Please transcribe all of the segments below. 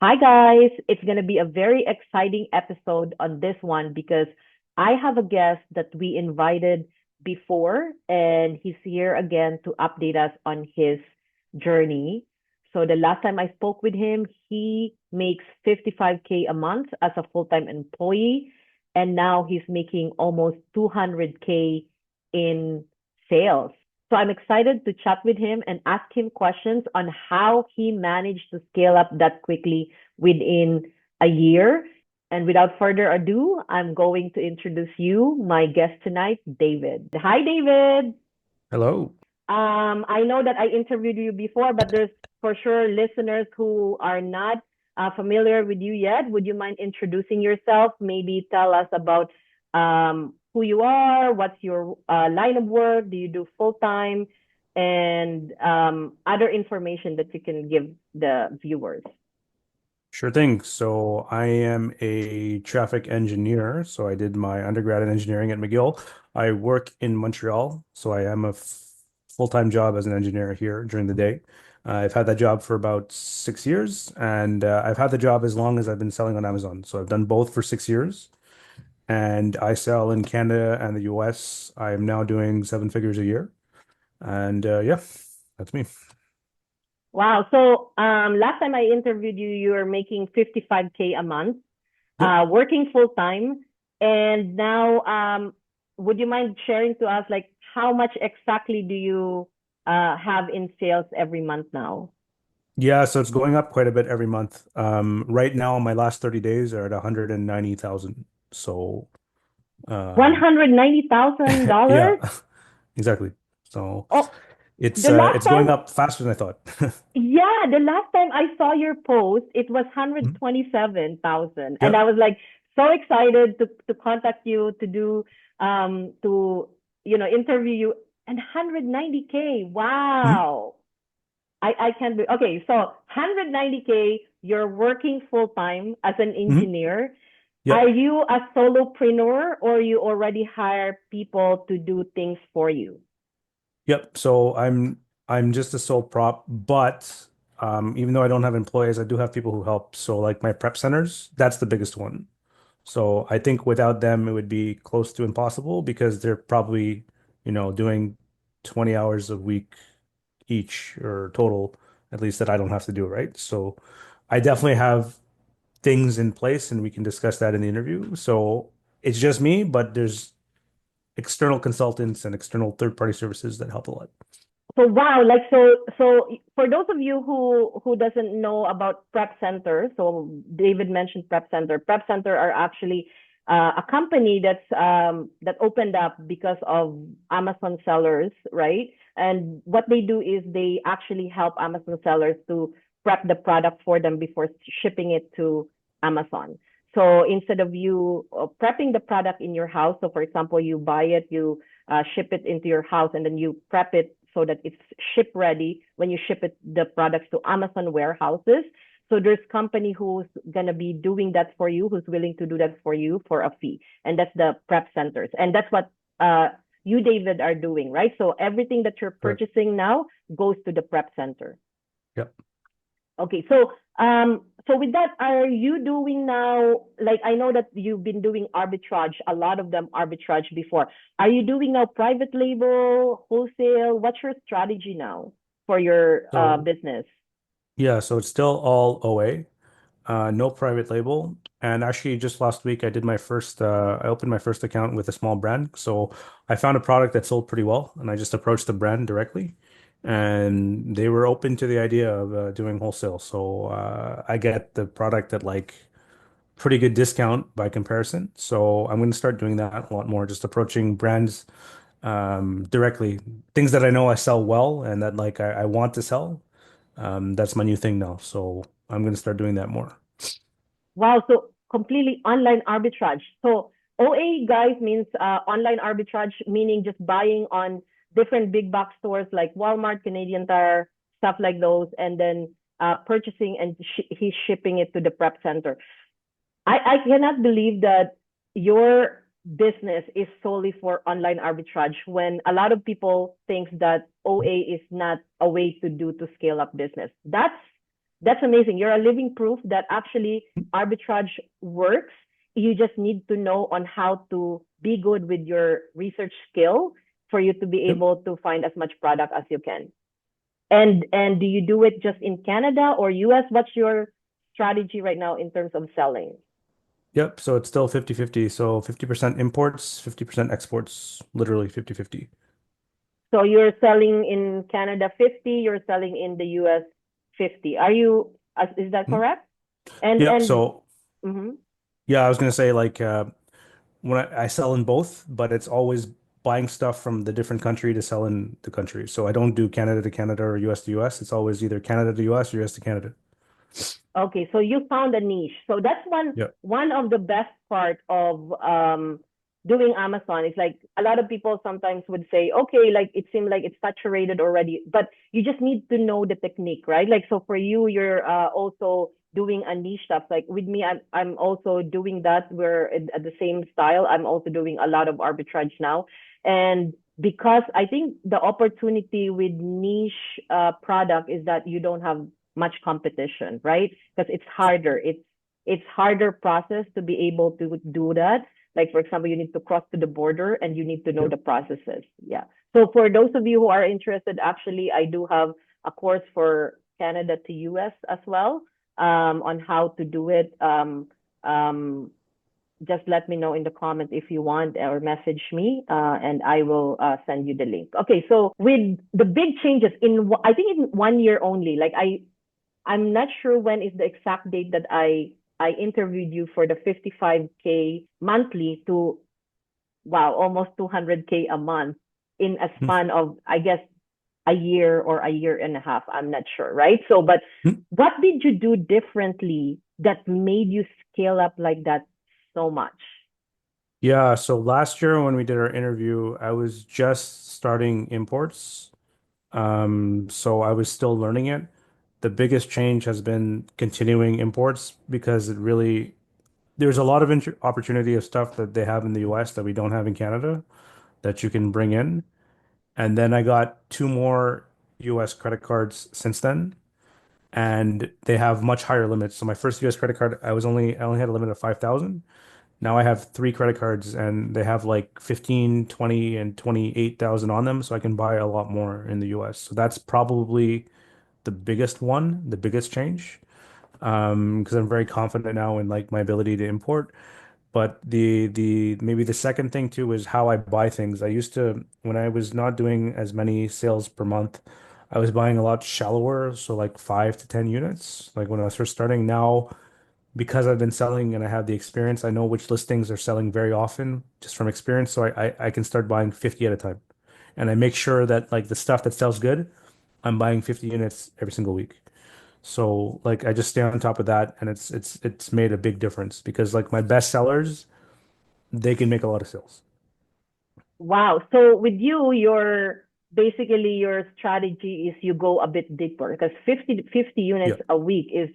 Hi, guys. It's going to be a very exciting episode on this one because I have a guest that we invited before, and he's here again to update us on his journey. So, the last time I spoke with him, he makes 55K a month as a full-time employee, and now he's making almost 200K in sales. So I'm excited to chat with him and ask him questions on how he managed to scale up that quickly within a year. And without further ado, I'm going to introduce you, my guest tonight, David. Hi, David. Hello. I know that I interviewed you before, but there's for sure listeners who are not familiar with you yet. Would you mind introducing yourself? Maybe tell us about who you are, what's your line of work, do you do full time, and other information that you can give the viewers. Sure thing. So I am a traffic engineer. So I did my undergrad in engineering at McGill. I work in Montreal. So I am a full-time job as an engineer here during the day. I've had that job for about 6 years, and I've had the job as long as I've been selling on Amazon. So I've done both for 6 years, and I sell in Canada and the US. I am now doing seven figures a year, and yeah, that's me. Wow. So last time I interviewed you, you were making 55K a month, Yep. working full time. And now, would you mind sharing to us, like, how much exactly do you have in sales every month now? Yeah, so it's going up quite a bit every month. Right now, my last 30 days are at 190,000. So, um, $190,000? yeah, exactly. So Oh, it's the uh last it's going time, up faster than I thought. yeah, the last time I saw your post, it was Mhm. 127,000. And I Yep. was like so excited to contact you to do to interview you, and 190K. Mhm. Wow. I can't be okay, so 190K, you're working full time as an Mhm. engineer. Are Yep. you a solopreneur or you already hire people to do things for you? Yep. So I'm just a sole prop, but even though I don't have employees, I do have people who help. So like my prep centers, that's the biggest one. So I think without them, it would be close to impossible because they're probably, doing 20 hours a week each or total, at least that I don't have to do, right? So I definitely have things in place and we can discuss that in the interview. So it's just me, but there's external consultants and external third-party services that help a lot. So wow, like so for those of you who doesn't know about Prep Center, so David mentioned Prep Center. Prep Center are actually a company that opened up because of Amazon sellers, right? And what they do is they actually help Amazon sellers to prep the product for them before shipping it to Amazon. So instead of you prepping the product in your house, so for example, you buy it, you ship it into your house, and then you prep it so that it's ship ready when you ship it the products to Amazon warehouses. So there's company who's gonna be doing that for you, who's willing to do that for you for a fee, and that's the prep centers, and that's what you, David, are doing, right? So everything that you're Correct. purchasing now goes to the prep center. Yep. Okay, so with that, are you doing now, like I know that you've been doing arbitrage, a lot of them arbitrage before. Are you doing now private label, wholesale? What's your strategy now for your So business? yeah, so it's still all OA. No private label. And actually, just last week, I opened my first account with a small brand. So I found a product that sold pretty well, and I just approached the brand directly, and they were open to the idea of doing wholesale. So I get the product at like pretty good discount by comparison. So I'm going to start doing that a lot more, just approaching brands directly, things that I know I sell well and that like I want to sell. That's my new thing now. So I'm going to start doing that more. Wow, so completely online arbitrage. So OA, guys, means online arbitrage, meaning just buying on different big box stores like Walmart, Canadian Tire, stuff like those, and then purchasing, and he's shipping it to the prep center. I cannot believe that your business is solely for online arbitrage when a lot of people think that OA is not a way to scale up business. That's amazing. You're a living proof that actually arbitrage works. You just need to know on how to be good with your research skill for you to be Yep. able to find as much product as you can. And do you do it just in Canada or US? What's your strategy right now in terms of selling? Yep. So it's still 50-50. So 50% imports, 50% exports, literally 50-50. So you're selling in Canada 50, you're selling in the US 50. Are you, is that Hmm. correct? And Yep. and So mhm. yeah, I was gonna say like when I sell in both, but it's always buying stuff from the different country to sell in the country. So I don't do Canada to Canada or US to US. It's always either Canada to US or US to Canada. Okay, so you found a niche. So that's Yep. one of the best part of doing Amazon. It's like a lot of people sometimes would say, okay, like it seemed like it's saturated already, but you just need to know the technique, right? Like so for you, you're also doing a niche stuff. Like with me, I'm also doing that. We're at the same style. I'm also doing a lot of arbitrage now, and because I think the opportunity with niche product is that you don't have much competition, right? Because it's harder. It's harder process to be able to do that. Like for example, you need to cross to the border and you need to know Yep. the processes. Yeah. So for those of you who are interested, actually, I do have a course for Canada to US as well on how to do it. Um, just let me know in the comment if you want or message me and I will send you the link. Okay, so with the big changes I think in 1 year only, like I'm not sure when is the exact date that I interviewed you for the 55K monthly to wow, almost 200K a month in a span of I guess a year or a year and a half. I'm not sure, right? So, but what did you do differently that made you scale up like that so much? Yeah, so last year when we did our interview, I was just starting imports. So I was still learning it. The biggest change has been continuing imports because it really there's a lot of opportunity of stuff that they have in the US that we don't have in Canada that you can bring in. And then I got two more US credit cards since then, and they have much higher limits. So my first US credit card, I only had a limit of 5,000. Now I have three credit cards and they have like 15, 20, and 28,000 on them, so I can buy a lot more in the US. So that's probably the biggest one, the biggest change. Because I'm very confident now in like my ability to import. But the maybe the second thing too is how I buy things. I used to when I was not doing as many sales per month, I was buying a lot shallower, so like 5 to 10 units. Like when I was first starting. Now, because I've been selling and I have the experience, I know which listings are selling very often just from experience. So I can start buying 50 at a time. And I make sure that like the stuff that sells good, I'm buying 50 units every single week. So like I just stay on top of that and it's made a big difference because like my best sellers, they can make a lot of sales. Wow. So with you, your strategy is you go a bit deeper because 50 Yeah. units a week is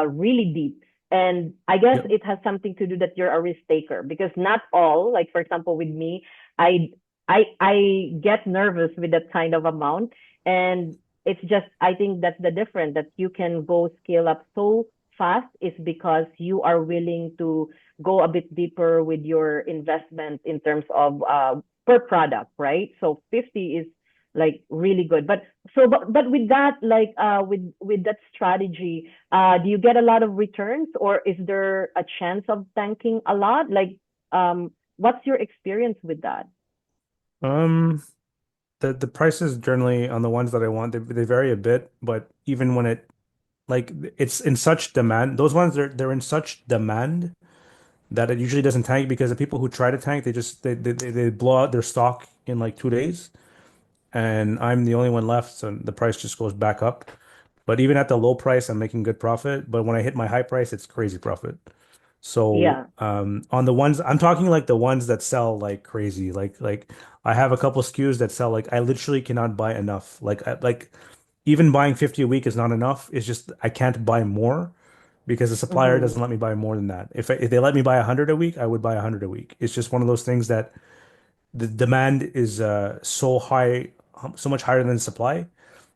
really deep. And I guess Yep. it has something to do that you're a risk taker because not all, like for example, with me, I I get nervous with that kind of amount. And it's just I think that's the difference that you can go scale up so fast is because you are willing to go a bit deeper with your investment in terms of per product, right? So 50 is like really good. But with that, like with that strategy, do you get a lot of returns or is there a chance of tanking a lot? Like what's your experience with that? Um, the prices generally on the ones that I want, they vary a bit, but even when like it's in such demand, those ones they're in such demand that it usually doesn't tank because the people who try to tank, they blow out their stock in like 2 days. And I'm the only one left, so the price just goes back up. But even at the low price, I'm making good profit. But when I hit my high price, it's crazy profit. So Yeah. on the ones I'm talking like the ones that sell like crazy, like I have a couple SKUs that sell like I literally cannot buy enough. Like even buying 50 a week is not enough. It's just I can't buy more because the supplier Mm-hmm. doesn't let me buy more than that. If they let me buy 100 a week, I would buy 100 a week. It's just one of those things that the demand is so high, so much higher than supply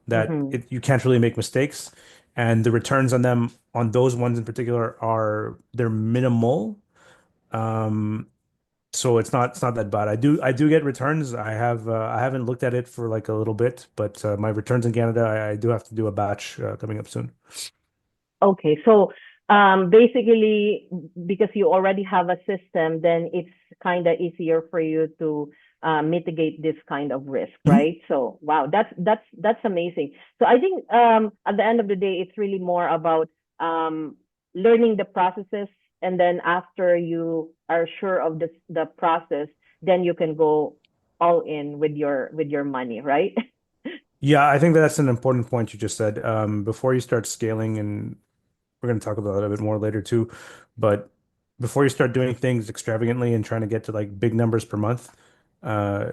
that Mm-hmm. you can't really make mistakes. and the returns on them on those ones in particular are they're minimal. Um, so it's not that bad. I do get returns. I haven't looked at it for like a little bit, but my returns in Canada, I do have to do a batch coming up soon. Okay, so basically, because you already have a system, then it's kind of easier for you to mitigate this kind of risk, Mhm. right? So wow, that's amazing. So I think at the end of the day, it's really more about um, learning the processes, and then after you are sure of the process, then you can go all in with your money, right? Yeah, I think that's an important point you just said. Before you start scaling, and we're going to talk about that a bit more later too, but before you start doing things extravagantly and trying to get to like big numbers per month, uh,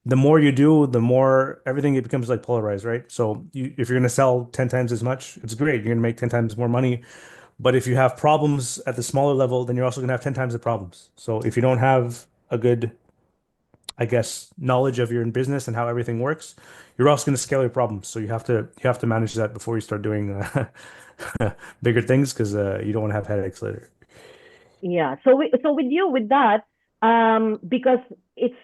the more you do, the more everything it becomes like polarized, right? So if you're going to sell 10 times as much, it's great. You're going to make 10 times more money. But if you have problems at the smaller level, then you're also going to have 10 times the problems. So if you don't have a good, I guess, knowledge of your business and how everything works, you're also going to scale your problems. So you have to manage that before you start doing bigger things because you don't want to have headaches later. Yeah. So with you with that, because it's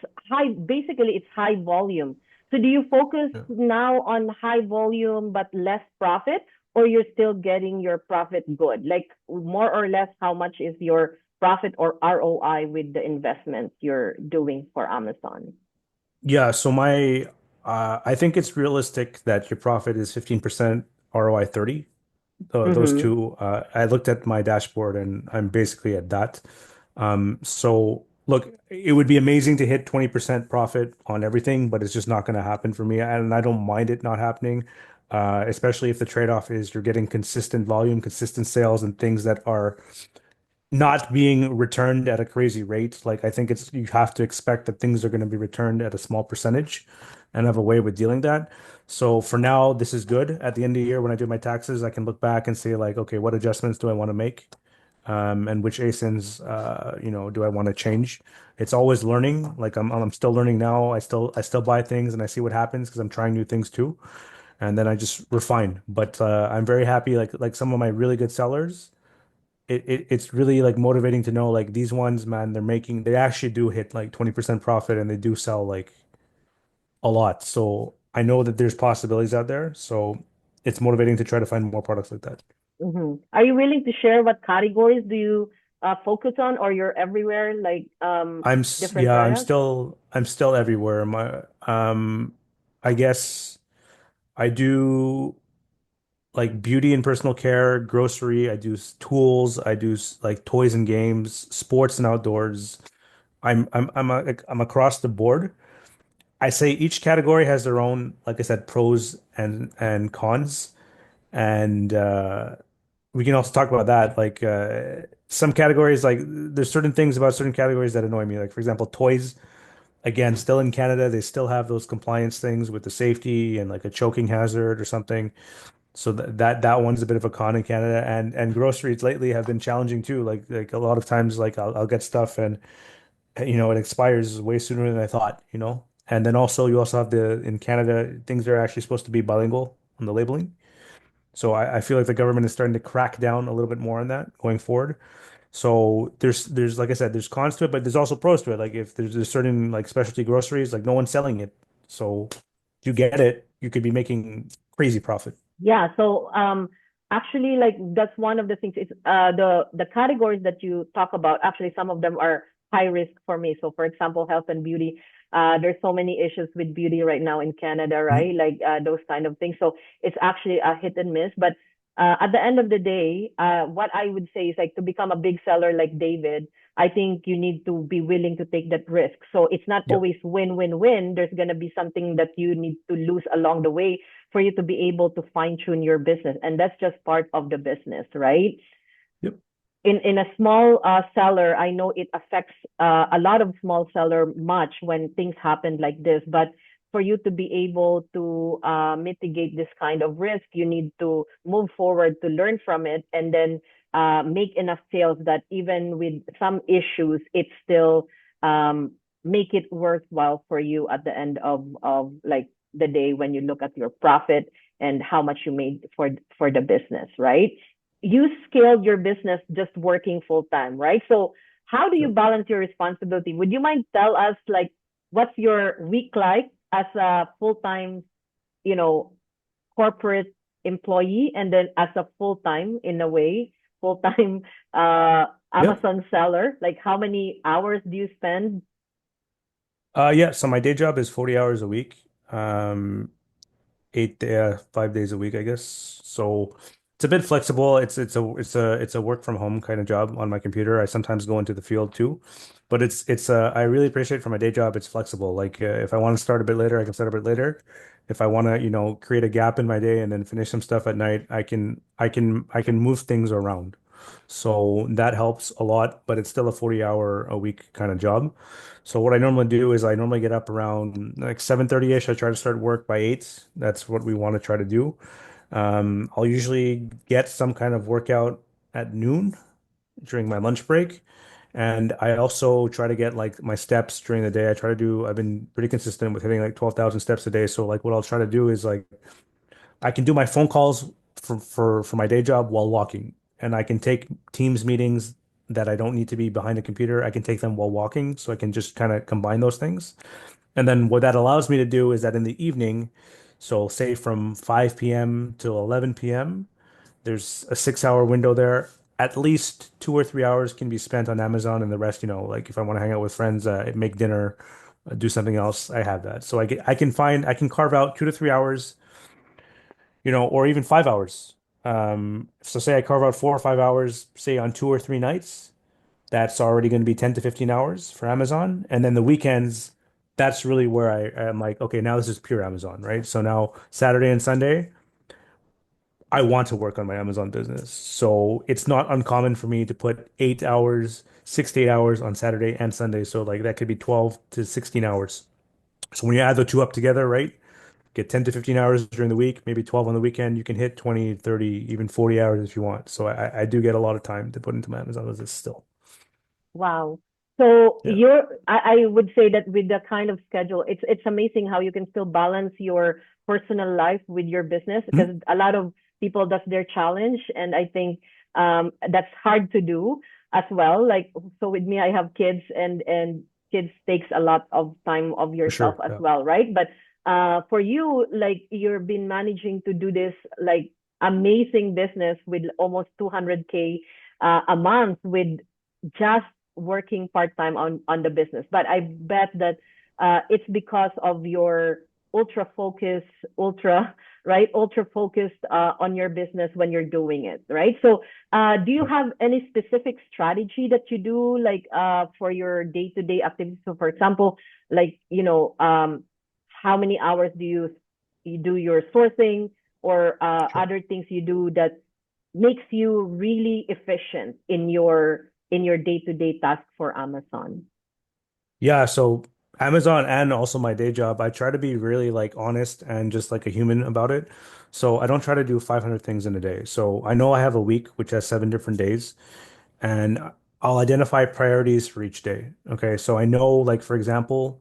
basically it's high volume. So do you focus Yeah. now on high volume but less profit, or you're still getting your profit good? Like more or less, how much is your profit or ROI with the investments you're doing for Amazon? Yeah, so I think it's realistic that your profit is 15%, ROI 30. Those Mm-hmm. two, I looked at my dashboard and I'm basically at that. So look, it would be amazing to hit 20% profit on everything, but it's just not going to happen for me. And I don't mind it not happening, especially if the trade-off is you're getting consistent volume, consistent sales, and things that are not being returned at a crazy rate. Like I think it's you have to expect that things are going to be returned at a small percentage and have a way with dealing that. So for now, this is good. At the end of the year, when I do my taxes, I can look back and say like, okay, what adjustments do I want to make? And which ASINs, do I want to change? It's always learning. Like I'm still learning now. I still buy things and I see what happens because I'm trying new things too. And then I just refine. But I'm very happy. Like some of my really good sellers it's really like motivating to know like these ones, man, they actually do hit like 20% profit and they do sell like a lot. So I know that there's possibilities out there. So it's motivating to try to find more products like that. Mm-hmm. Are you willing to share what categories do you focus on, or you're everywhere, like different Yeah, areas? I'm still everywhere. I guess I do like beauty and personal care, grocery, I do tools, I do like toys and games, sports and outdoors. I'm across the board. I say each category has their own, like I said, pros and cons, and we can also talk about that. Like some categories, like there's certain things about certain categories that annoy me. Like for example, toys. Again, still in Canada, they still have those compliance things with the safety and like a choking hazard or something. So that one's a bit of a con in Canada, and groceries lately have been challenging too. Like a lot of times, like I'll get stuff and it expires way sooner than I thought, you know. And then also you also have in Canada, things are actually supposed to be bilingual on the labeling. So I feel like the government is starting to crack down a little bit more on that going forward. So there's like I said, there's cons to it, but there's also pros to it. Like if there's certain like specialty groceries, like no one's selling it. So if you get it, you could be making crazy profit. Yeah, so actually like that's one of the things. It's the categories that you talk about, actually some of them are high risk for me. So for example, health and beauty. There's so many issues with beauty right now in Canada, Mhm. right? Like those kind of things. So it's actually a hit and miss. But at the end of the day, what I would say is like to become a big seller like David, I think you need to be willing to take that risk. So it's not Yep. always win-win-win. There's gonna be something that you need to lose along the way for you to be able to fine tune your business. And that's just part of the business, right? Yep. In a small seller, I know it affects a lot of small seller much when things happen like this. But for you to be able to mitigate this kind of risk, you need to move forward to learn from it, and then make enough sales that even with some issues, it still make it worthwhile for you at the end of like the day when you look at your profit and how much you made for the business, right? You scaled your business just working full time, right? So how do you Sure. balance your responsibility? Would you mind tell us like what's your week like as a full time, you know, corporate employee and then as a full time in a way, full time Yep. Amazon seller? Like how many hours do you spend? Yeah, so my day job is 40 hours a week. Um, 5 days a week, I guess. So it's a bit flexible. It's a work from home kind of job on my computer. I sometimes go into the field too, but I really appreciate for my day job. It's flexible. Like if I want to start a bit later, I can start a bit later. If I want to, create a gap in my day and then finish some stuff at night, I can move things around. So that helps a lot, but it's still a 40-hour a week kind of job. So what I normally do is I normally get up around like 7:30ish. I try to start work by 8. That's what we want to try to do. I'll usually get some kind of workout at noon during my lunch break. And I also try to get like my steps during the day. I've been pretty consistent with hitting like 12,000 steps a day. So like what I'll try to do is like I can do my phone calls for my day job while walking, and I can take Teams meetings that I don't need to be behind a computer. I can take them while walking, so I can just kind of combine those things. And then what that allows me to do is that in the evening, so say from 5 p.m. till 11 p.m., there's a 6 hour window there. At least 2 or 3 hours can be spent on Amazon, and the rest, like if I want to hang out with friends, make dinner, do something else, I have that. So I can carve out 2 to 3 hours, or even 5 hours. So say I carve out 4 or 5 hours, say on 2 or 3 nights, that's already going to be 10 to 15 hours for Amazon. And then the weekends, that's really where I'm like, okay, now this is pure Amazon, right? So now Saturday and Sunday, I want to work on my Amazon business. So it's not uncommon for me to put 8 hours, 6 to 8 hours on Saturday and Sunday. So like that could be 12 to 16 hours. So when you add the two up together, right? Get 10 to 15 hours during the week, maybe 12 on the weekend. You can hit 20, 30, even 40 hours if you want. So I do get a lot of time to put into my Amazon business still. Wow. So Yeah. I would say that with the kind of schedule, it's amazing how you can still balance your personal life with your business because Mhm. a lot of people that's their challenge, and I think that's hard to do as well. Like so with me, I have kids, and kids takes a lot of time of For yourself sure. as Yeah. well, right? But for you, like you've been managing to do this like amazing business with almost 200K a month with just working part-time on the business. But I bet that it's because of your ultra focus, ultra, right? Ultra focused on your business when you're doing it, right? So do you Yeah. have any specific strategy that you do like for your day-to-day activities? So for example, like, how many hours do you do your sourcing or Sure. other things you do that makes you really efficient in your day-to-day task for Amazon. Yeah. So Amazon and also my day job, I try to be really like honest and just like a human about it. So I don't try to do 500 things in a day. So I know I have a week which has 7 different days, and I'll identify priorities for each day. Okay. So I know, like, for example,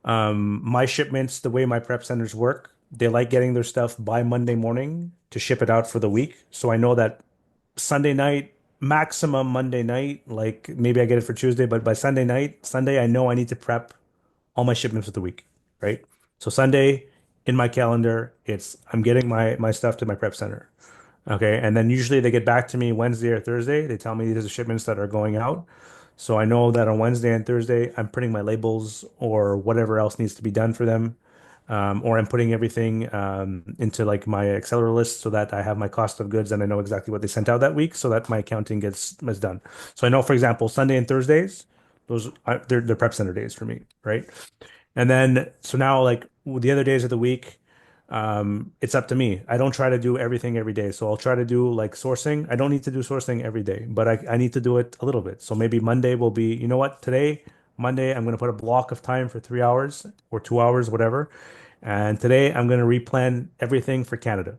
my shipments, the way my prep centers work, they like getting their stuff by Monday morning to ship it out for the week. So I know that Sunday night, maximum Monday night, like maybe I get it for Tuesday, but by Sunday, I know I need to prep all my shipments for the week, right? So Sunday in my calendar, I'm getting my stuff to my prep center. Okay. And then usually they get back to me Wednesday or Thursday. They tell me these are the shipments that are going out. So I know that on Wednesday and Thursday, I'm putting my labels or whatever else needs to be done for them. Or I'm putting everything into like my Excel list so that I have my cost of goods and I know exactly what they sent out that week so that my accounting is done. So I know, for example, Sunday and Thursdays, they're prep center days for me, right? And then, so now, like the other days of the week, it's up to me. I don't try to do everything every day. So I'll try to do like sourcing. I don't need to do sourcing every day, but I need to do it a little bit. So maybe Monday will be, you know what, Monday, I'm going to put a block of time for 3 hours or 2 hours, whatever. And today, I'm going to replan everything for Canada.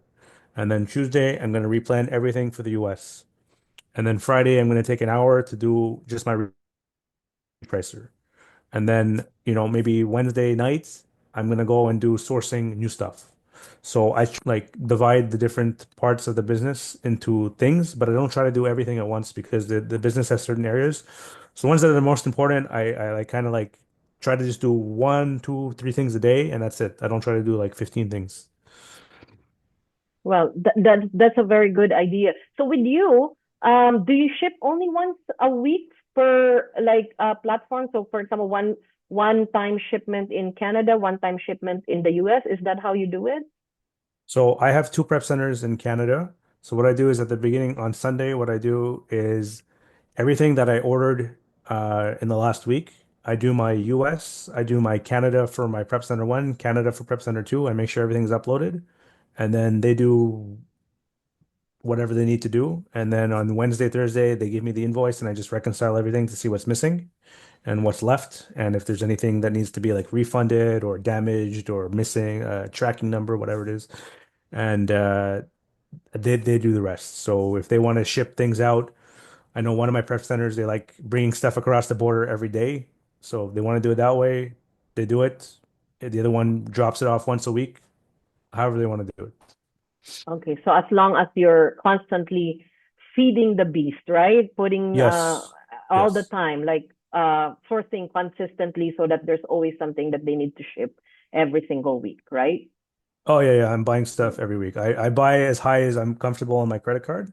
And then Tuesday, I'm going to replan everything for the US. And then Friday, I'm going to take an hour to do just my repricer. And then, maybe Wednesday nights, I'm gonna go and do sourcing new stuff. So I like divide the different parts of the business into things, but I don't try to do everything at once because the business has certain areas. So the ones that are the most important, I like kind of like try to just do one, two, three things a day, and that's it. I don't try to do like 15 things. Well, that's a very good idea. So with you, do you ship only once a week per like platform? So for example, one time shipment in Canada, one time shipment in the US. Is that how you do it? So I have two prep centers in Canada. So what I do is at the beginning on Sunday, what I do is everything that I ordered in the last week, I do my US, I do my Canada for my Prep Center 1, Canada for Prep Center 2. I make sure everything's uploaded. And then they do whatever they need to do. And then on Wednesday, Thursday, they give me the invoice and I just reconcile everything to see what's missing and what's left. And if there's anything that needs to be like refunded or damaged or missing, tracking number, whatever it is. And they do the rest. So if they want to ship things out, I know one of my prep centers, they like bringing stuff across the border every day. So if they want to do it that way, they do it. The other one drops it off once a week, however they want to do it. Okay, so as long as you're constantly feeding the beast, right? Putting Yes. all the Yes. time, like sourcing consistently so that there's always something that they need to ship every single week, right? Oh yeah, yeah. I'm buying stuff every week. I buy as high as I'm comfortable on my credit card,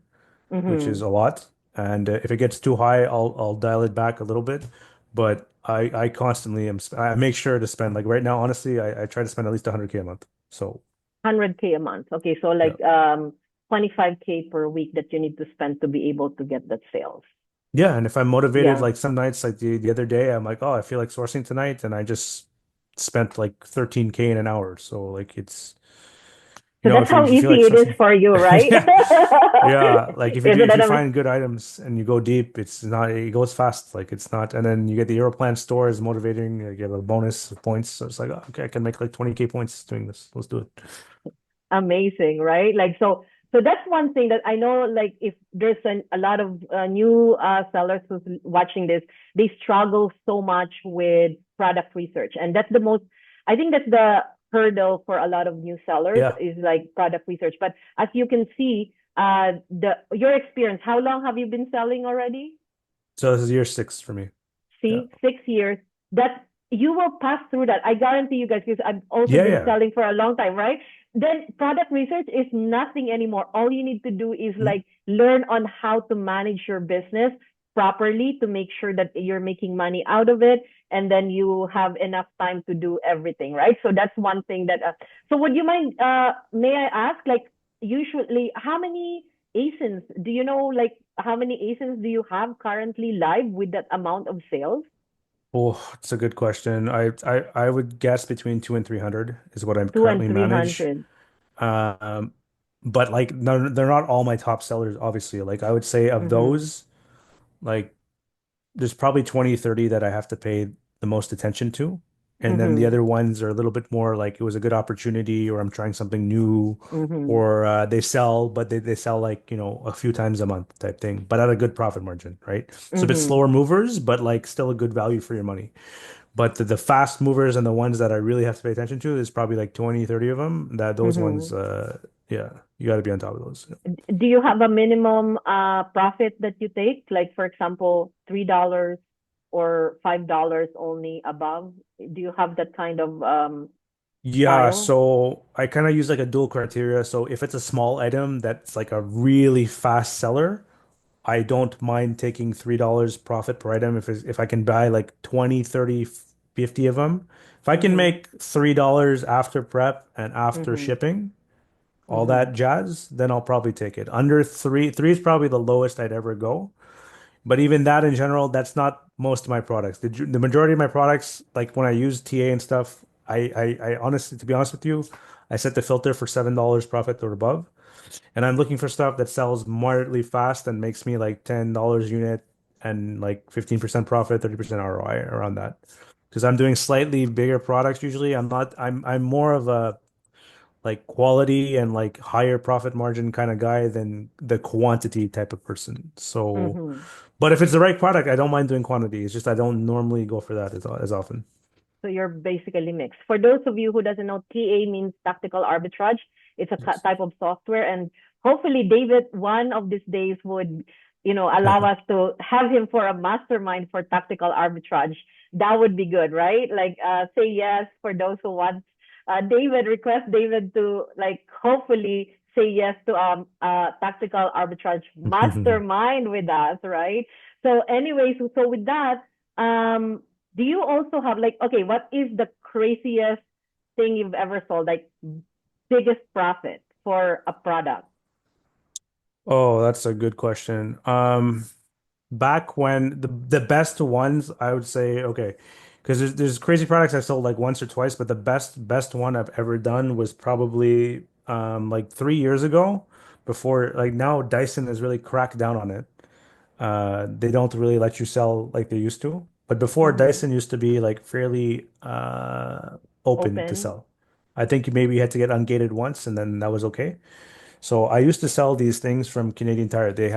which is Mm-hmm. a lot. And if it gets too high, I'll dial it back a little bit. But I constantly I make sure to spend like right now, honestly, I try to spend at least 100K a month. So 100K a month. Okay, so yeah. like 25K per week that you need to spend to be able to get that sales. Yeah, and if I'm motivated, Yeah. like some nights, like the other day, I'm like, oh, I feel like sourcing tonight, and I just spent like 13K in an hour. So like it's, So that's how if you feel like easy it is sourcing, for you, right? yeah, yeah, like Isn't if that you find good items and you go deep, it's not it goes fast. Like it's not, and then you get the Aeroplan store is motivating. You get a bonus of points, so it's like, oh, okay, I can make like 20K points doing this. Let's do it. amazing, right? Like so that's one thing that I know like if there's a lot of new sellers who's watching this, they struggle so much with product research. And that's the most I think that's the hurdle for a lot of new sellers Yeah, is like product research. But as you can see, the your experience, how long have you been selling already? so this is year 6 for me. Yeah, See, 6 years, that you will pass through that. I guarantee you guys, because I've also yeah, been yeah. selling for a long time, right? Then product research is nothing anymore. All you need to do is Mm. like learn on how to manage your business properly to make sure that you're making money out of it. And then you have enough time to do everything, right? So that's one thing that, so would you mind, may I ask, like, usually, how many ASINs do you know, like, how many ASINs do you have currently live with that amount of sales? Oh, it's a good question. I would guess between 200 and 300 is what I Two and currently three manage. hundred. Um, but like no, they're not all my top sellers, obviously. Like I would say of Mm-hmm. those, like there's probably 20, 30 that I have to pay the most attention to. And then the Mm-hmm. other ones are a little bit more like it was a good opportunity or I'm trying something new Mm-hmm. or they sell, but they sell like, a few times a month type thing, but at a good profit margin, right? So a bit Mm-hmm. slower movers, but like still a good value for your money. But the fast movers and the ones that I really have to pay attention to is probably like 20, 30 of them. That those ones, Mm-hmm. yeah, you got to be on top of those. Do you have a minimum profit that you take? Like for example, $3 or $5 only above? Do you have that kind of Yeah, style? so I kind of use like a dual criteria. So if it's a small item that's like a really fast seller, I don't mind taking $3 profit per item if I can buy like 20, 30, 50 of them. If I can Mm-hmm. make $3 after prep and after Mm-hmm. shipping, all Mm-hmm. that jazz, then I'll probably take it. Under three is probably the lowest I'd ever go. But even that in general, that's not most of my products. The majority of my products, like when I use TA and stuff, I honestly, to be honest with you, I set the filter for $7 profit or above. And I'm looking for stuff that sells moderately fast and makes me like $10 unit and like 15% profit, 30% ROI around that. Because I'm doing slightly bigger products usually. I'm more of a like quality and like higher profit margin kind of guy than the quantity type of person. So, Mm-hmm. but if it's the right product, I don't mind doing quantity. It's just I don't normally go for that as often. So you're basically mixed. For those of you who doesn't know, TA means tactical arbitrage. It's a Yes. type of software, and hopefully David one of these days would, allow us to have him for a mastermind for tactical arbitrage. That would be good, right? Like, say yes for those who want. David, request David to like hopefully say yes to tactical arbitrage mastermind with us, right? So, anyways, so with that, do you also have like, okay, what is the craziest thing you've ever sold? Like biggest profit for a product? Oh, that's a good question. Back when the best ones, I would say, okay, because there's crazy products I sold like once or twice, but the best one I've ever done was probably like 3 years ago. Before, like, now Dyson has really cracked down on it. They don't really let you sell like they used to. But before, Mm-hmm. Dyson used to be like fairly open to Open. sell. I think you maybe had to get ungated once, and then that was okay. So I used to sell these things from Canadian Tire. They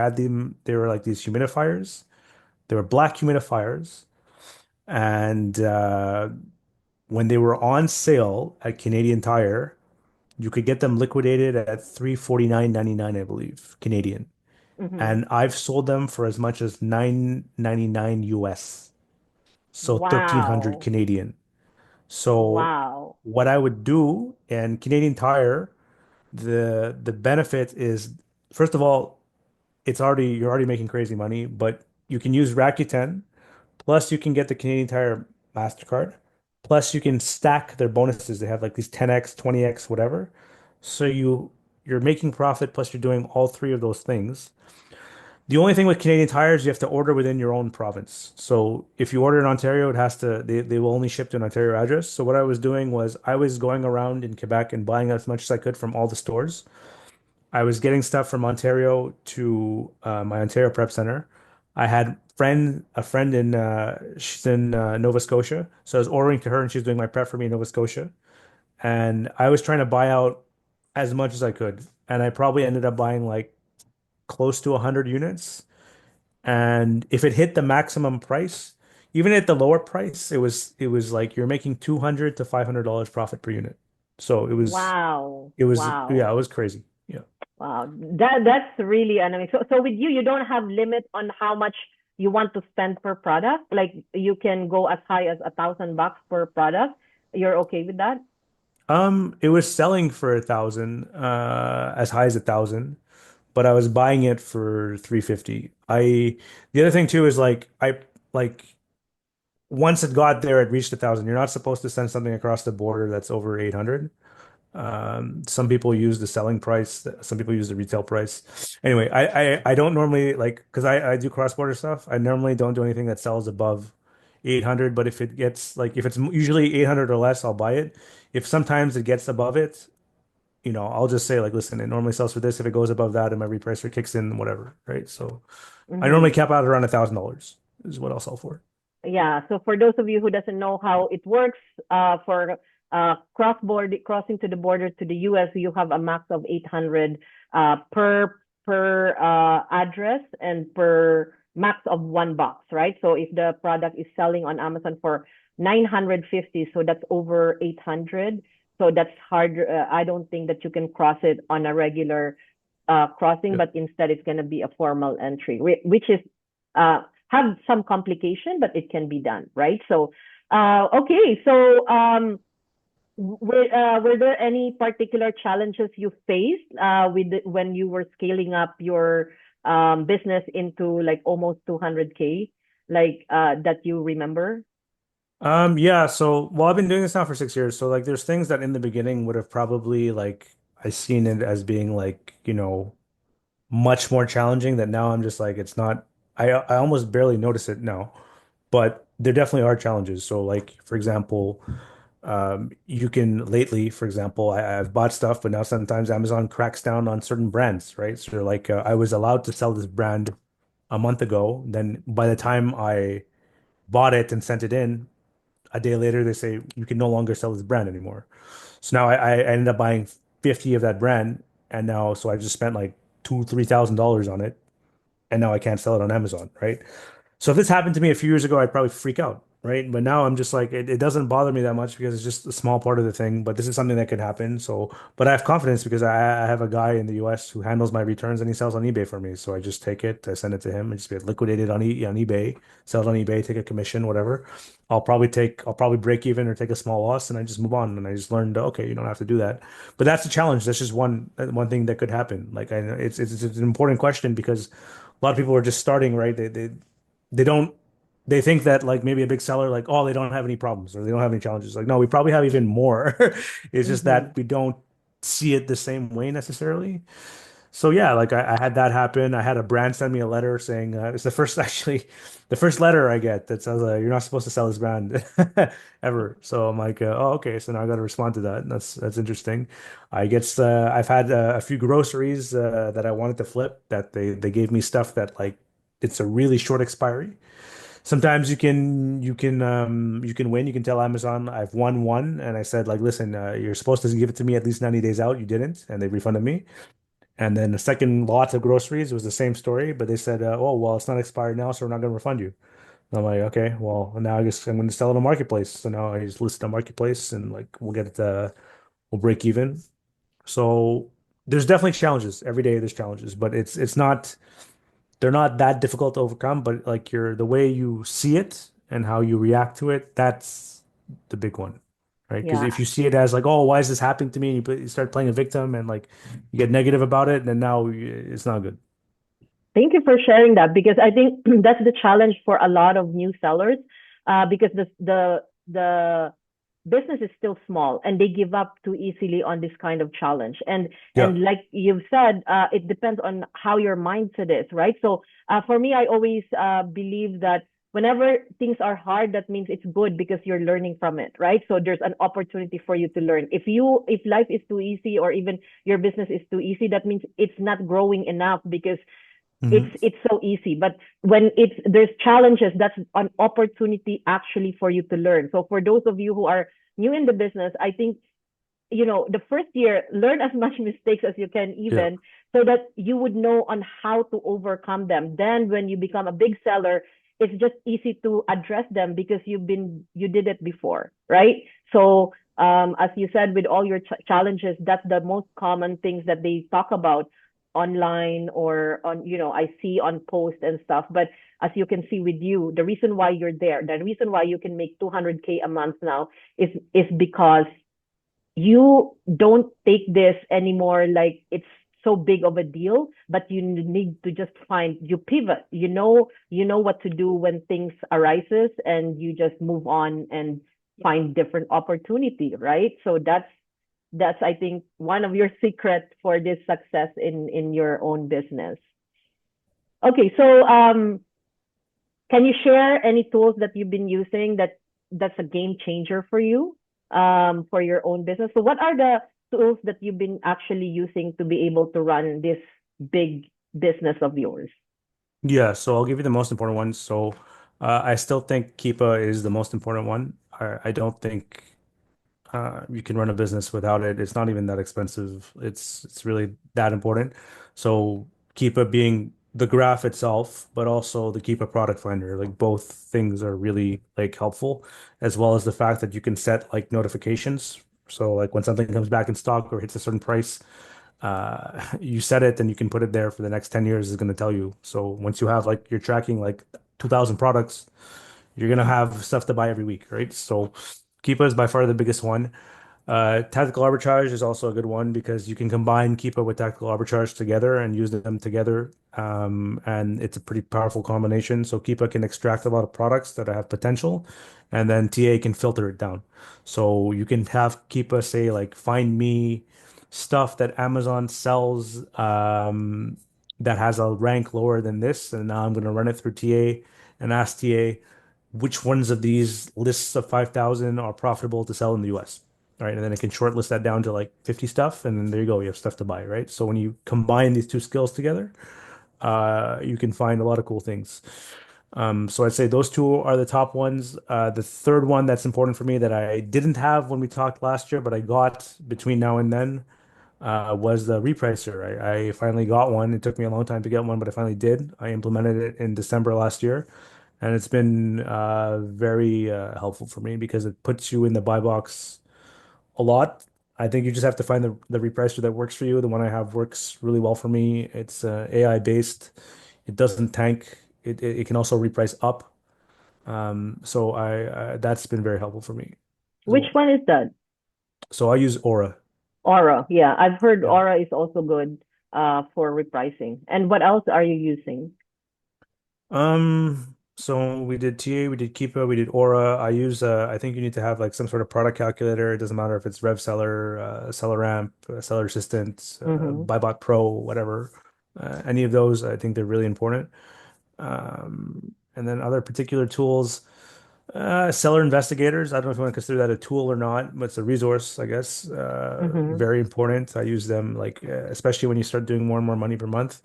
were like these humidifiers. They were black humidifiers. And when they were on sale at Canadian Tire, you could get them liquidated at 349.99, I believe, Canadian. Mm-hmm. And I've sold them for as much as 9.99 US. So 1,300 Wow. Canadian. So Wow. what I would do, and Canadian Tire, the benefit is, first of all, you're already making crazy money, but you can use Rakuten, plus you can get the Canadian Tire MasterCard, plus you can stack their bonuses. They have like these 10x, 20x, whatever. So you're making profit, plus you're doing all three of those things. The only thing with Canadian Tires, you have to order within your own province. So if you order in Ontario, they will only ship to an Ontario address. So what I was doing was I was going around in Quebec and buying as much as I could from all the stores. I was getting stuff from Ontario to my Ontario Prep Center. I had a friend in she's in Nova Scotia, so I was ordering to her, and she was doing my prep for me in Nova Scotia. And I was trying to buy out as much as I could, and I probably ended up buying like close to 100 units. And if it hit the maximum price, even at the lower price, it was like you're making $200 to $500 profit per unit. So Wow. yeah, Wow. it was crazy. Yeah. Wow. That's really annoying. So with you, you don't have limit on how much you want to spend per product. Like you can go as high as $1,000 per product. You're okay with that? It was selling for 1,000, as high as 1,000, but I was buying it for 350. The other thing too is like once it got there, it reached 1,000. You're not supposed to send something across the border that's over 800. Some people use the selling price, some people use the retail price. Anyway, I don't normally like, because I do cross-border stuff. I normally don't do anything that sells above 800, but if it's usually 800 or less, I'll buy it. If sometimes it gets above it, I'll just say like, listen, it normally sells for this. If it goes above that, and my repricer kicks in, whatever, right? So I normally Mm-hmm. cap out around $1,000 is what I'll sell for. Yeah. So for those of you who doesn't know how it works, for cross border crossing to the border to the US, you have a max of 800 per address and per max of one box, right? So if the product is selling on Amazon for 950, so that's over 800. So that's hard. I don't think that you can cross it on a regular crossing, Yep. but instead it's going to be a formal entry, which is have some complication, but it can be done, right? So, okay. So, were there any particular challenges you faced when you were scaling up your business into like almost 200K, like that you remember? Yeah, so well, I've been doing this now for 6 years. So like there's things that in the beginning would have probably like I seen it as being like, much more challenging that now I'm just like it's not I almost barely notice it now. But there definitely are challenges. So like for example, you can lately, for example, I've bought stuff, but now sometimes Amazon cracks down on certain brands, right? So like I was allowed to sell this brand a month ago. Then by the time I bought it and sent it in, a day later they say you can no longer sell this brand anymore. So now I ended up buying 50 of that brand, and now so I just spent like $2,000 to $3,000 on it, and now I can't sell it on Amazon, right? So if this happened to me a few years ago, I'd probably freak out. right? But now I'm just like it doesn't bother me that much because it's just a small part of the thing. But this is something that could happen. So, but I have confidence because I have a guy in the US who handles my returns and he sells on eBay for me. So I just take it, I send it to him, and just get liquidated on eBay, sell it on eBay, take a commission, whatever. I'll probably break even or take a small loss, and I just move on. And I just learned, okay, you don't have to do that. But that's the challenge. That's just one thing that could happen. Like I know it's an important question because a lot of people are just starting, right? They don't they think that like maybe a big seller like oh they don't have any problems or they don't have any challenges like no we probably have even more. It's just that Mm-hmm. we don't see it the same way necessarily. So yeah, like I had that happen. I had a brand send me a letter saying it's the first actually the first letter I get that says you're not supposed to sell this brand ever. So I'm like oh okay, so now I got to respond to that. That's interesting. I guess I've had a few groceries that I wanted to flip that they gave me stuff that like it's a really short expiry. Sometimes you can win. You can tell Amazon I've won one, and I said like, listen, you're supposed to give it to me at least 90 days out. You didn't, and they refunded me. And then the second lot of groceries was the same story, but they said, oh well, it's not expired now, so we're not going to refund you. And I'm like, okay, well now I guess I'm going to sell it on Marketplace. So now I just list it on Marketplace, and like we'll break even. So there's definitely challenges every day. There's challenges, but it's not they're not that difficult to overcome, but like the way you see it and how you react to it, that's the big one, right? Because if Yeah. you see it as like, oh, why is this happening to me? You start playing a victim and like you get negative about it, then now it's not good. Thank you for sharing that because I think that's the challenge for a lot of new sellers, because the business is still small and they give up too easily on this kind of challenge. Yeah. And like you've said, it depends on how your mindset is, right? So for me, I always believe that whenever things are hard, that means it's good because you're learning from it, right? So there's an opportunity for you to learn. If life is too easy or even your business is too easy, that means it's not growing enough because Hmm. it's so easy. But when there's challenges, that's an opportunity actually for you to learn. So for those of you who are new in the business, I think, the first year, learn as much mistakes as you can, Yeah. even so that you would know on how to overcome them. Then when you become a big seller, it's just easy to address them because you did it before, right? So as you said, with all your challenges, that's the most common things that they talk about online or on, I see on posts and stuff. But as you can see with you, the reason why you're there, the reason why you can make 200K a month now is because you don't take this anymore like it's so big of a deal, but you need to just you pivot. You know what to do when things arises, and you just move on and find different opportunity, right? So that's I think one of your secrets for this success in your own business. Okay, so can you share any tools that you've been using that's a game changer for you, for your own business? So what are the tools that you've been actually using to be able to run this big business of yours? Yeah. So I'll give you the most important ones. So I still think Keepa is the most important one. I don't think you can run a business without it. It's not even that expensive. It's really that important. So Keepa being the graph itself, but also the Keepa product finder, like both things are really like helpful, as well as the fact that you can set like notifications. So like when something comes back in stock or hits a certain price, you set it and you can put it there for the next 10 years is going to tell you. So once you have like you're tracking like 2,000 products, you're gonna have stuff to buy every week, right? So Keepa is by far the biggest one. Tactical arbitrage is also a good one because you can combine Keepa with tactical arbitrage together and use them together. And it's a pretty powerful combination. So Keepa can extract a lot of products that have potential, and then TA can filter it down. So you can have Keepa say like, find me stuff that Amazon sells that has a rank lower than this, and now I'm going to run it through TA and ask TA which ones of these lists of 5,000 are profitable to sell in the US, right? And then it can shortlist that down to like 50 stuff, and then there you go, you have stuff to buy, right? So when you combine these two skills together, you can find a lot of cool things. So I'd say those two are the top ones. The third one that's important for me that I didn't have when we talked last year, but I got between now and then, was the repricer. I finally got one. It took me a long time to get one, but I finally did. I implemented it in December last year, and it's been very helpful for me because it puts you in the buy box a lot. I think you just have to find the repricer that works for you. The one I have works really well for me. It's AI based. It doesn't tank. It can also reprice up. So that's been very helpful for me as Which well. one is that? So I use Aura. Aura. Yeah, I've heard Yeah. Aura is also good for repricing. And what else are you using? So we did TA, we did Keepa, we did Aura. I think you need to have like some sort of product calculator. It doesn't matter if it's RevSeller, Seller Ramp, Seller Assistant, Mm-hmm. BuyBot Pro, whatever. Any of those, I think they're really important. And then other particular tools, Seller Investigators. I don't know if you want to consider that a tool or not, but it's a resource, I guess. Mm-hmm. Very important. I use them like, especially when you start doing more and more money per month.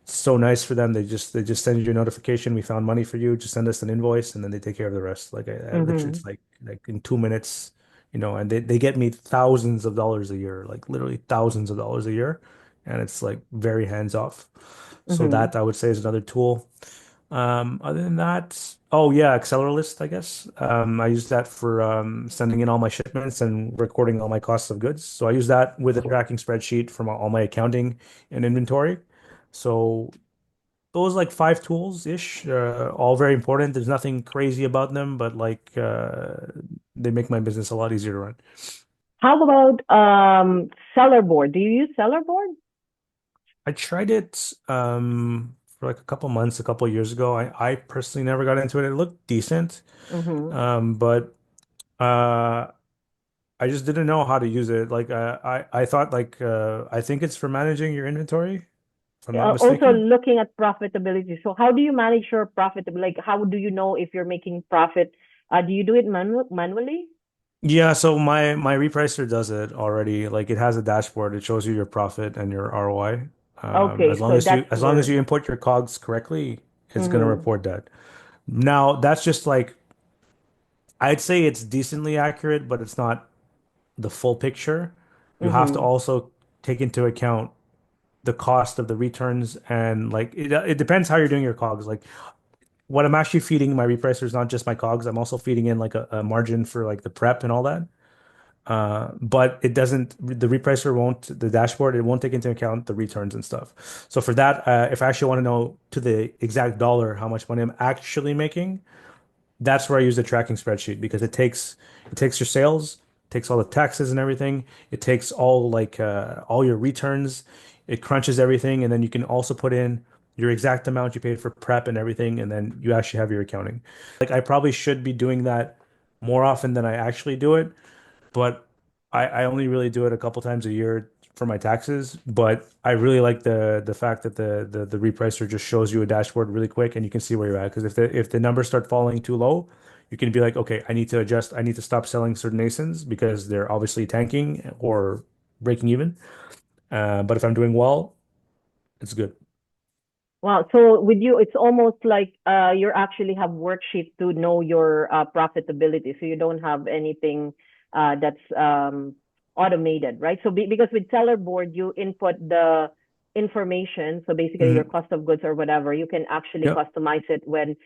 So nice for them. They just send you a notification. We found money for you. Just send us an invoice, and then they take care of the rest. Like I literally, Mm-hmm. it's like in 2 minutes, and they get me thousands of dollars a year, like literally thousands of dollars a year, and it's like very hands off. So Mm-hmm. that I would say is another tool. Other than that, oh yeah, Acceleralist, I guess. I use that for sending in all my shipments and recording all my costs of goods. So I use that with a tracking spreadsheet from all my accounting and inventory. So those like five tools ish, all very important. There's nothing crazy about them, but like they make my business a lot easier to run. How about seller board? Do you use seller board? I tried it for like a couple months, a couple years ago. I personally never got into it. It looked decent, Mm-hmm. but uh, I just didn't know how to use it. Like I thought like I think it's for managing your inventory, if I'm not Also mistaken. looking at profitability. So how do you manage your profit? Like how do you know if you're making profit? Do you do it manually? Yeah, so my repricer does it already. Like it has a dashboard. It shows you your profit and your ROI. As Okay, long so as you that's as long as where. you import your COGS correctly, it's gonna Mm-hmm. report that. Now, that's just like I'd say it's decently accurate, but it's not the full picture. You have to Mm-hmm. also take into account the cost of the returns and like it depends how you're doing your COGS. Like what I'm actually feeding my repricer is not just my COGS. I'm also feeding in like a margin for like the prep and all that. But it doesn't, the repricer won't, the dashboard, it won't take into account the returns and stuff. So for that, if I actually want to know to the exact dollar how much money I'm actually making, that's where I use the tracking spreadsheet because it takes your sales, takes all the taxes and everything. It takes all your returns. It crunches everything, and then you can also put in your exact amount you paid for prep and everything, and then you actually have your accounting. Like I probably should be doing that more often than I actually do it, but I only really do it a couple times a year for my taxes. But I really like the fact that the repricer just shows you a dashboard really quick and you can see where you're at. Because if the numbers start falling too low, you can be like, okay, I need to adjust. I need to stop selling certain ASINs because they're obviously tanking or breaking even. But if I'm doing well, it's good. Wow. So with you, it's almost like you actually have worksheets to know your profitability. So you don't have anything that's automated, right? So because with seller board, you input the information. So basically your Hmm. cost of goods or whatever, you can actually Yep. customize it when,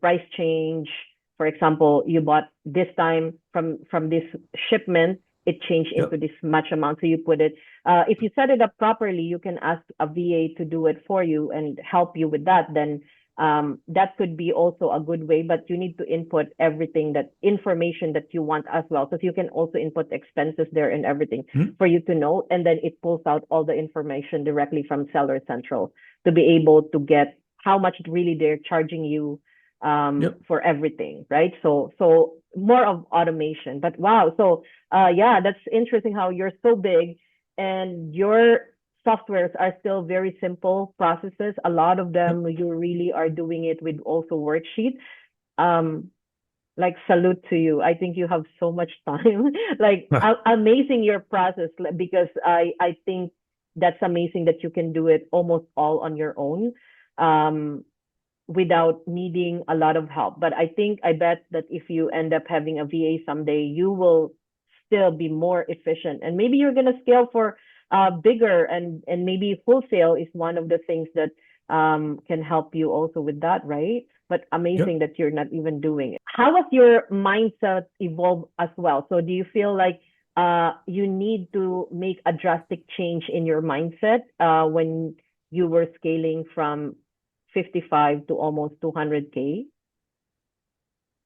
price change. For example, you bought this time from this shipment, it changed into Yep. this much amount. So you put it if you set it up properly, you can ask a VA to do it for you and help you with that. Then that could be also a good way, but you need to input everything that information that you want as well. So you can also input expenses there and everything Mhm. for you to know. And then it pulls out all the information directly from Seller Central to be able to get how much really they're charging you Yep. for everything, right? So more of automation. But wow, so yeah, that's interesting how you're so big and your softwares are still very simple processes. A lot of Yep. them you really are doing it with also worksheets. Um, like salute to you. I think you have so much time. Like amazing your process because I think that's amazing that you can do it almost all on your own. Um, without needing a lot of help. But I bet that if you end up having a VA someday, you will still be more efficient. And maybe you're gonna scale for bigger and maybe wholesale is one of the things that can help you also with that, right? but Yep. amazing that you're not even doing it. How has your mindset evolved as well? So do you feel like you need to make a drastic change in your mindset when you were scaling from 55 to almost 200K?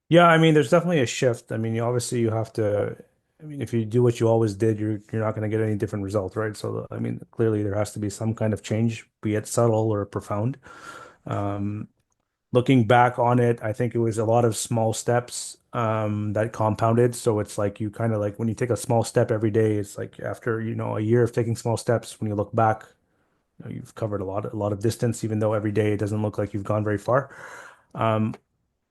Yeah, I mean, there's definitely a shift. I mean, obviously you have to, I mean, if you do what you always did, you're not going to get any different results, right? So, I mean, clearly there has to be some kind of change, be it subtle or profound. Um, Looking back on it, I think it was a lot of small steps that compounded. So it's like you kind of like when you take a small step every day, it's like after, a year of taking small steps, when you look back, you've covered a lot of distance, even though every day it doesn't look like you've gone very far. Um,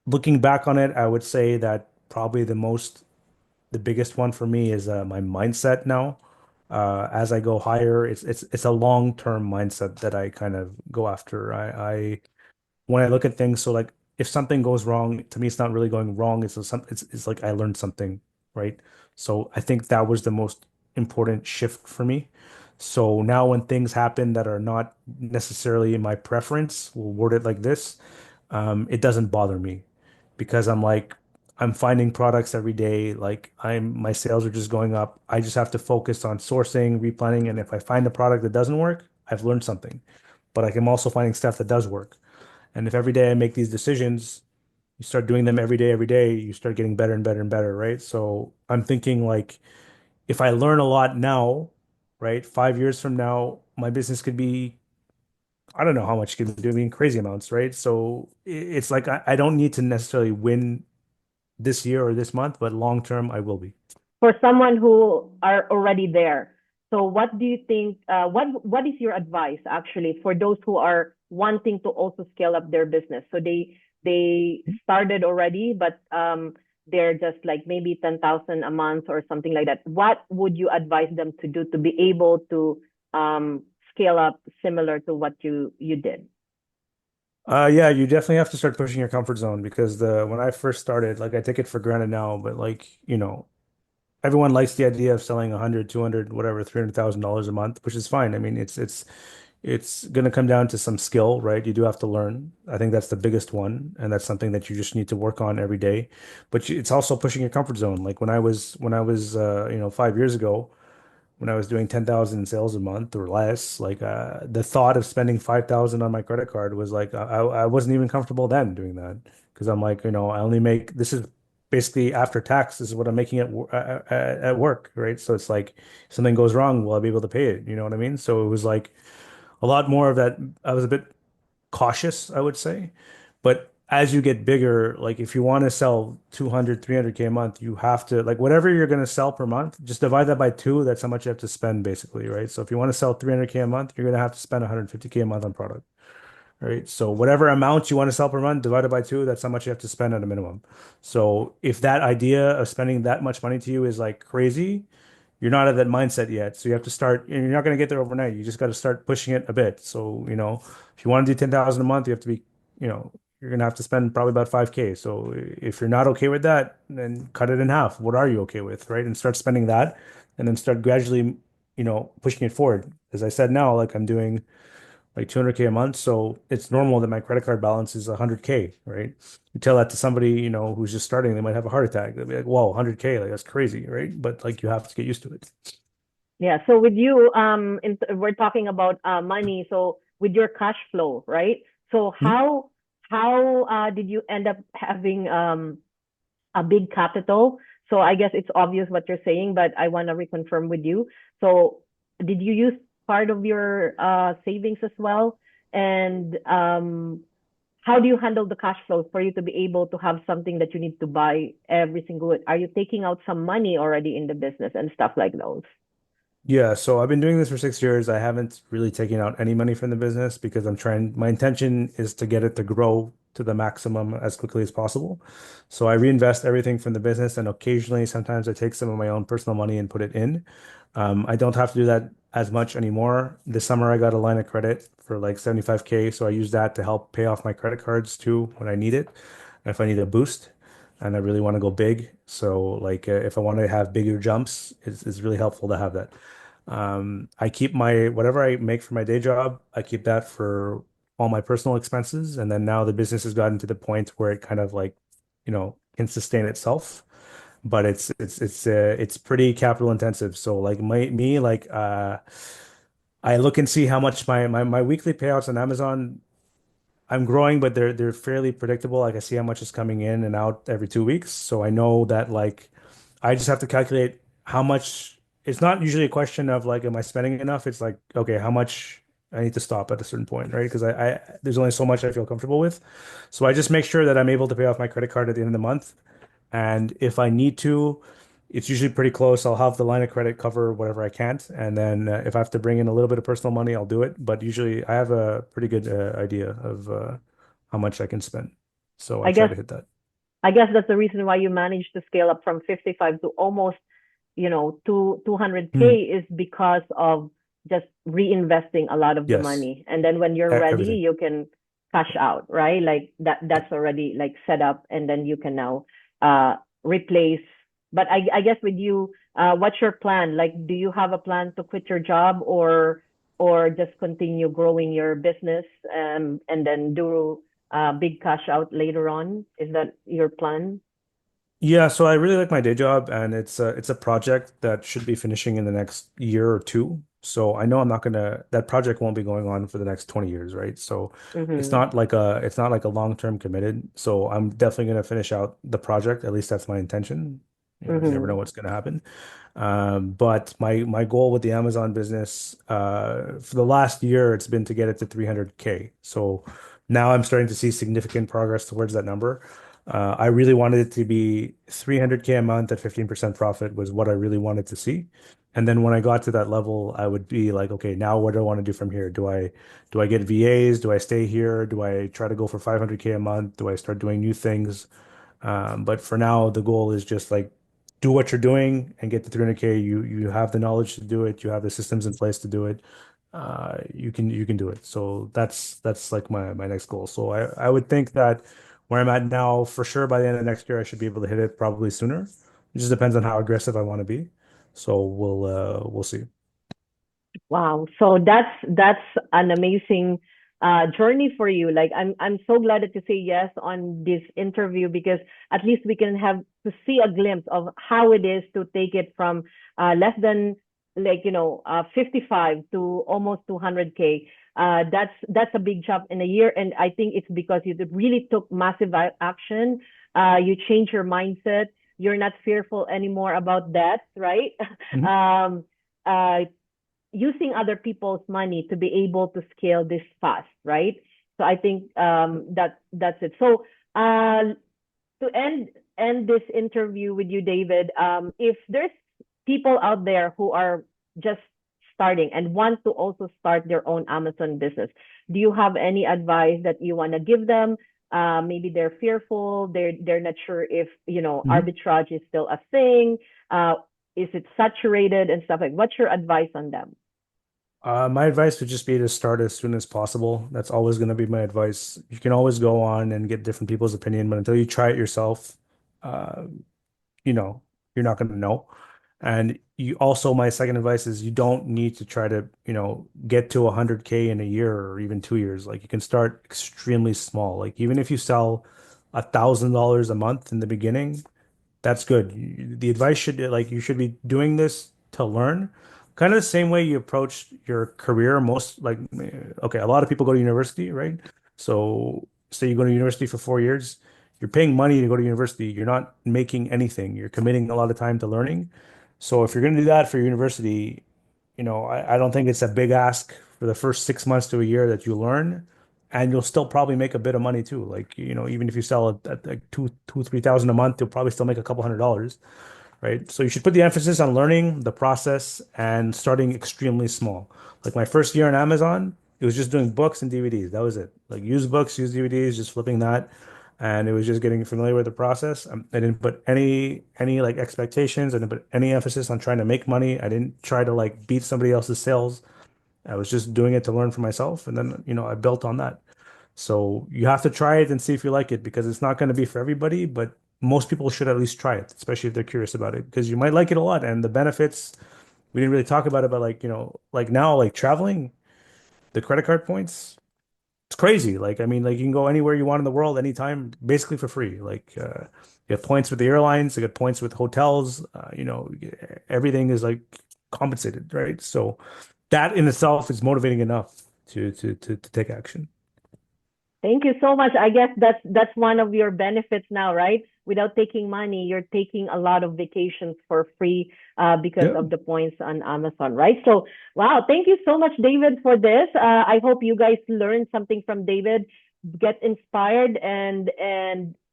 Looking back on it, I would say that probably the biggest one for me is my mindset now. As I go higher, it's a long-term mindset that I kind of go after. I when I look at things, so like if something goes wrong, to me, it's not really going wrong. It's like I learned something, right? So I think that was the most important shift for me. So now when things happen that are not necessarily in my preference, we'll word it like this, it doesn't bother me because I'm finding products every day. Like my sales are just going up. I just have to focus on sourcing, replanning, and if I find a product that doesn't work, I've learned something. But like I'm also finding stuff that does work. And if every day I make these decisions, you start doing them every day, you start getting better and better and better, right? So I'm thinking like if I learn a lot now, right, 5 years from now, my business could be, I don't know how much it could be doing crazy amounts, right? So it's like I don't need to necessarily win this year or this month, but long term I will be. For someone who are already there. So what do you think, what is your advice actually for those who are wanting to also scale up their business? So they started already, but they're just like maybe 10,000 a month or something like that. What would you advise them to do to be able to scale up similar to what you did? Yeah, you definitely have to start pushing your comfort zone because the when I first started, like I take it for granted now, but like, everyone likes the idea of selling 100, 200, whatever, $300,000 a month, which is fine. I mean, it's going to come down to some skill, right? You do have to learn. I think that's the biggest one, and that's something that you just need to work on every day. But it's also pushing your comfort zone. Like when I was 5 years ago, when I was doing 10,000 in sales a month or less, like the thought of spending 5,000 on my credit card was like I wasn't even comfortable then doing that because I'm like, I only make this is basically after tax. This is what I'm making at work, right? So it's like if something goes wrong, will I be able to pay it? You know what I mean? So it was like a lot more of that. I was a bit cautious, I would say. But as you get bigger, like if you want to sell 200, 300K a month, you have to, like whatever you're going to sell per month, just divide that by two. That's how much you have to spend basically, right? So if you want to sell 300K a month, you're going to have to spend 150K a month on product, right? So whatever amount you want to sell per month, divided by two, that's how much you have to spend at a minimum. So if that idea of spending that much money to you is like crazy, you're not at that mindset yet. So you have to start, and you're not going to get there overnight. You just got to start pushing it a bit. So, if you want to do 10,000 a month, you have to be, you're going to have to spend probably about 5K. So if you're not okay with that, then cut it in half. What are you okay with, right? And start spending that and then start gradually, pushing it forward. As I said now, like I'm doing like 200K a month. So it's normal that my credit card balance is 100K, right? You tell that to somebody, who's just starting, they might have a heart attack. They'll be like, whoa, 100K, like that's crazy, right? But like you have to get used to it. Yeah. So with you, we're talking about money. So with your cash flow, right? So Hmm? how did you end up having a big capital? So I guess it's obvious what you're saying, but I want to reconfirm with you. So did you use part of your savings as well? And how do you handle the cash flows for you to be able to have something that you need to buy every single? Are you taking out some money already in the business and stuff like those? Yeah, so I've been doing this for 6 years. I haven't really taken out any money from the business because my intention is to get it to grow to the maximum as quickly as possible. So I reinvest everything from the business and occasionally sometimes I take some of my own personal money and put it in. I don't have to do that as much anymore. This summer I got a line of credit for like 75K, so I use that to help pay off my credit cards too when I need it. If I need a boost and I really want to go big. So like if I want to have bigger jumps, it's really helpful to have that. I keep my whatever I make for my day job, I keep that for all my personal expenses. And then now the business has gotten to the point where it kind of like, can sustain itself. But it's pretty capital intensive. So like I look and see how much my weekly payouts on Amazon. I'm growing, but they're fairly predictable. Like I see how much is coming in and out every 2 weeks. So I know that like I just have to calculate how much. It's not usually a question of like, am I spending enough? It's like, okay, how much I need to stop at a certain point, right? Because I there's only so much I feel comfortable with. So I just make sure that I'm able to pay off my credit card at the end of the month. And if I need to, it's usually pretty close. I'll have the line of credit cover whatever I can't. And then if I have to bring in a little bit of personal money, I'll do it. But usually I have a pretty good idea of how much I can spend. So I I try guess to hit that. I guess that's the reason why you managed to scale up from 55 to almost, to Hmm. 200K is because of just reinvesting a lot of the Yes, money. And then when you're ready, everything. you can cash out, right? Like that's already like set up and then you can now replace. But I guess with you, what's your plan? Like, do you have a plan to quit your job or just continue growing your business and then do big cash out later on? Is that your plan? Yeah, so I really like my day job, and it's a project that should be finishing in the next year or two. So I know I'm not gonna that project won't be going on for the next 20 years, right? So Mm-hmm. it's not like a long-term committed. So I'm definitely gonna finish out the project. At least that's my intention. You never know Mm-hmm. what's gonna happen. But my goal with the Amazon business, for the last year, it's been to get it to 300K. So now I'm starting to see significant progress towards that number. I really wanted it to be 300K a month at 15% profit was what I really wanted to see. And then when I got to that level, I would be like, okay, now what do I want to do from here? Do I get VAs? Do I stay here? Do I try to go for 500K a month? Do I start doing new things? But for now, the goal is just like do what you're doing and get to 300K. You have the knowledge to do it. You have the systems in place to do it. You can do it. So that's like my next goal. So I would think that where I'm at now, for sure by the end of next year, I should be able to hit it probably sooner. It just depends on how aggressive I want to be. So we'll see. Wow. So that's an amazing journey for you. Like I'm so glad that you say yes on this interview because at least we can have to see a glimpse of how it is to take it from less than 55 to almost 200K. That's a big jump in a year, and I think it's because you really took massive action. You change your mindset. You're not fearful anymore about that, right? Mhm. um, uh, using other people's money to be able to scale this fast, right? So I think that's it. So to end this interview with you, David, if there's people out there who are just starting and want to also start their own Amazon business, do you have any advice that you want to give them? Maybe they're fearful, they're not sure if Mhm. arbitrage is still a thing. Is it saturated and stuff like? What's your advice on them? My advice would just be to start as soon as possible. That's always going to be my advice. You can always go on and get different people's opinion, but until you try it yourself, uh, you know, you're not going to know. And you also, my second advice is you don't need to try to, get to 100K in a year or even 2 years. Like you can start extremely small. Like even if you sell $1,000 a month in the beginning, that's good. The advice should like you should be doing this to learn, kind of the same way you approach your career. Most like okay, a lot of people go to university, right? So say you go to university for 4 years, you're paying money to go to university. You're not making anything. You're committing a lot of time to learning. So if you're going to do that for your university, I don't think it's a big ask for the first 6 months to a year that you learn, and you'll still probably make a bit of money too. Like, even if you sell it at like 3,000 a month, you'll probably still make a couple $100, right? So you should put the emphasis on learning the process and starting extremely small. Like my first year on Amazon, it was just doing books and DVDs. That was it. Like use books, use DVDs, just flipping that. And it was just getting familiar with the process. I didn't put any like expectations. I didn't put any emphasis on trying to make money. I didn't try to like beat somebody else's sales. I was just doing it to learn for myself. And then, I built on that. So you have to try it and see if you like it because it's not going to be for everybody, but most people should at least try it, especially if they're curious about it, because you might like it a lot. And the benefits, we didn't really talk about it, but like, like now, like traveling, the credit card points, It's crazy. Like, I mean, like you can go anywhere you want in the world anytime, basically for free. Like, you have points with the airlines, you get points with hotels, everything is like compensated, right? So that in itself is motivating enough to take action. Thank you so much. I guess that's one of your benefits now, right? Without taking money, you're taking a lot of vacations for free because Yeah. of the points on Amazon, right? So, wow, thank you so much, David, for this. I hope you guys learned something from David, get inspired, and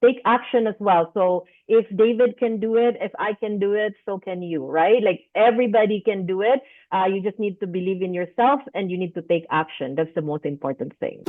take action as well. So, if David can do it, if I can do it, so can you, right? Like everybody can do it. You just need to believe in yourself and you need to take action. That's the most important thing.